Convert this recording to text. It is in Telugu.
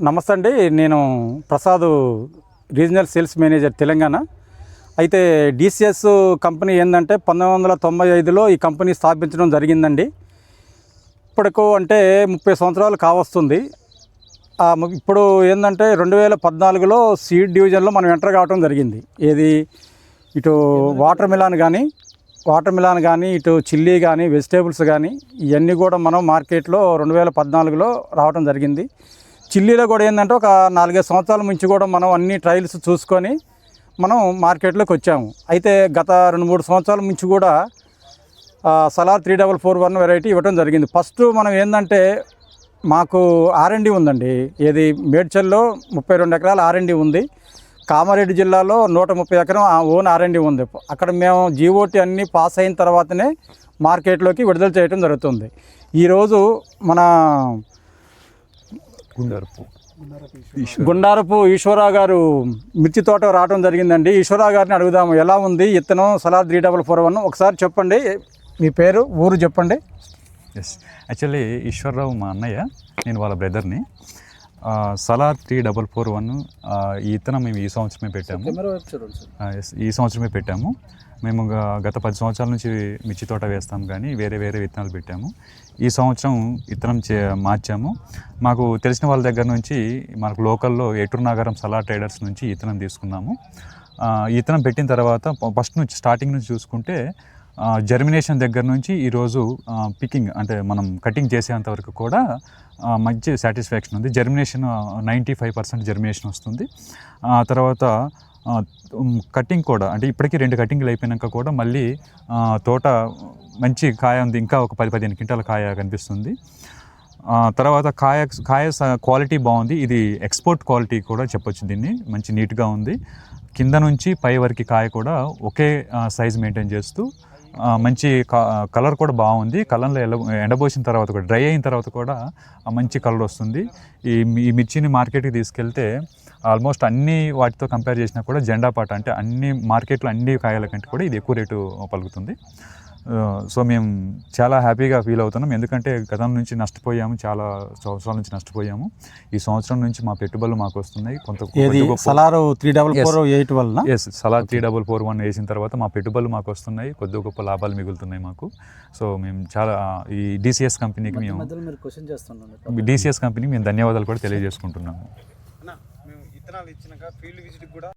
నమస్తే అండి. నేను Prasad, regional sales manager Telangana. అయితే డిసిఎస్ కంపెనీ ఏంటంటే 1995లో ఈ కంపెనీ స్థాపించడం జరిగిందండి. ఇప్పటికో అంటే 30 సంవత్సరాలు కావస్తుంది. ఇప్పుడు ఏంటంటే 2014లో సీడ్ డివిజన్లో మనం ఎంటర్ కావడం జరిగింది. ఏది ఇటు వాటర్ మిలాన్ కానీ ఇటు చిల్లీ కానీ వెజిటేబుల్స్ కానీ ఇవన్నీ కూడా మనం మార్కెట్లో 2014లో రావడం జరిగింది. చిల్లీలో కూడా ఏంటంటే ఒక 4-5 సంవత్సరాల నుంచి కూడా మనం అన్ని ట్రయల్స్ చూసుకొని మనం మార్కెట్లోకి వచ్చాము. అయితే గత 2-3 సంవత్సరాల నుంచి కూడా సలార్ 3441 వెరైటీ ఇవ్వడం జరిగింది. ఫస్ట్ మనం ఏంటంటే మాకు R&D ఉందండి. ఏది మేడ్చల్లో 32 ఎకరాల R&D ఉంది. కామారెడ్డి జిల్లాలో 130 ఎకరం ఓన్ R&D ఉంది. అక్కడ మేము GOT అన్నీ పాస్ అయిన తర్వాతనే మార్కెట్లోకి విడుదల చేయడం జరుగుతుంది. ఈరోజు మన గుండారపు ఈశ్వరరావు గారు మిర్చి తోట రావడం జరిగిందండి. ఈశ్వరరావు గారిని అడుగుదాము, ఎలా ఉంది ఇత్తనం సలార్ 3441? ఒకసారి చెప్పండి, మీ పేరు, ఊరు చెప్పండి. యాక్చువల్లీ ఈశ్వరరావు మా అన్నయ్య, నేను వాళ్ళ బ్రదర్ని. సలార్ 3441 ఈ ఇత్తనం మేము ఈ సంవత్సరమే పెట్టాము. ఈ సంవత్సరమే పెట్టాము. మేము గత 10 సంవత్సరాల నుంచి మిర్చి తోట వేస్తాము, కానీ వేరే విత్తనాలు పెట్టాము. ఈ సంవత్సరం విత్తనం మార్చాము. మాకు తెలిసిన వాళ్ళ దగ్గర నుంచి, మనకు లోకల్లో ఏటూరు నాగారం సలార్ ట్రేడర్స్ నుంచి విత్తనం తీసుకున్నాము. విత్తనం పెట్టిన తర్వాత ఫస్ట్ నుంచి స్టార్టింగ్ నుంచి చూసుకుంటే జర్మినేషన్ దగ్గర నుంచి ఈరోజు పికింగ్ అంటే మనం కటింగ్ చేసేంత వరకు కూడా మంచి సాటిస్ఫాక్షన్ ఉంది. జర్మినేషన్ 95% జర్మినేషన్ వస్తుంది. తర్వాత కటింగ్ కూడా అంటే ఇప్పటికీ 2 కటింగ్లు అయిపోయాక కూడా మళ్ళీ తోట మంచి కాయ ఉంది. ఇంకా ఒక 10-15 క్వింటాల కాయ కనిపిస్తుంది. తర్వాత కాయ క్వాలిటీ బాగుంది. ఇది ఎక్స్పోర్ట్ క్వాలిటీ కూడా చెప్పొచ్చు. దీన్ని మంచి నీట్గా ఉంది. కింద నుంచి పై వరకు కాయ కూడా ఒకే సైజ్ మెయింటైన్ చేస్తూ మంచి కలర్ కూడా బాగుంది. కలర్లో ఎండబోసిన తర్వాత కూడా, డ్రై అయిన తర్వాత కూడా మంచి కలర్ వస్తుంది. ఈ మిర్చిని మార్కెట్కి తీసుకెళ్తే ఆల్మోస్ట్ అన్ని వాటితో కంపేర్ చేసినా కూడా జెండా పాట అంటే అన్ని మార్కెట్లో అన్ని కాయల కంటే కూడా ఇది ఎక్కువ రేటు పలుకుతుంది. సో మేము చాలా హ్యాపీగా ఫీల్ అవుతున్నాం. ఎందుకంటే గతం నుంచి నష్టపోయాము, చాలా సంవత్సరాల నుంచి నష్టపోయాము. ఈ సంవత్సరం నుంచి మా పెట్టుబడులు మాకు వస్తున్నాయి. సలార్ 3448 వల్ల సలార్ 3441 వేసిన తర్వాత మా పెట్టుబడులు మాకు వస్తున్నాయి. కొద్ది గొప్ప లాభాలు మిగులుతున్నాయి మాకు. సో మేము చాలా ఈ డిసిఎస్ కంపెనీకి మేము ధన్యవాదాలు కూడా తెలియజేసుకుంటున్నాము.